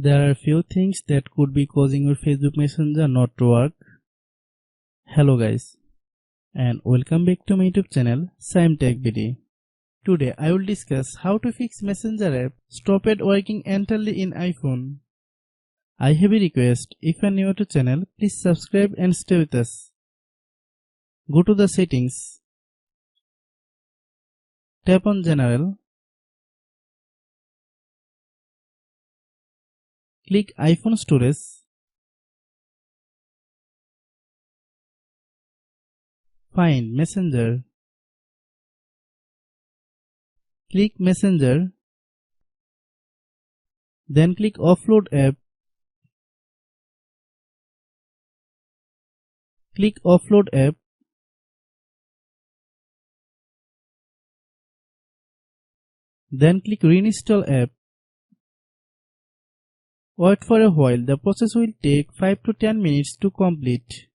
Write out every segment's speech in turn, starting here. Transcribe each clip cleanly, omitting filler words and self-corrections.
There are few things that could be causing your Facebook Messenger not to work. Hello guys, and welcome back to my YouTube channel Shaem Tech BD. Today I will discuss how to fix Messenger app stopped working entirely in iPhone. I have a request, if you are new to channel, please subscribe and stay with us. Go to the settings. Tap on General. Click iPhone storage. Find Messenger. Click Messenger. Then click Offload app. Click Offload app. Then click Reinstall app. Wait for a while, the process will take 5 to 10 minutes to complete.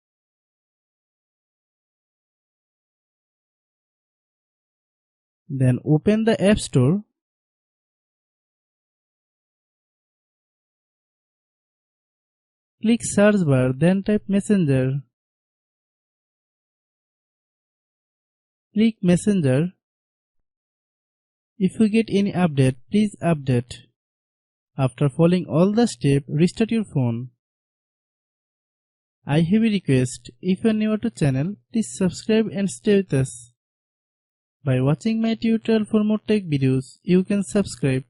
Then open the App Store. Click search bar, then type Messenger. Click Messenger. If you get any update, please update. After following all the steps, restart your phone. I have a request, if you are new to channel, please subscribe and stay with us. By watching my tutorial for more tech videos, you can subscribe.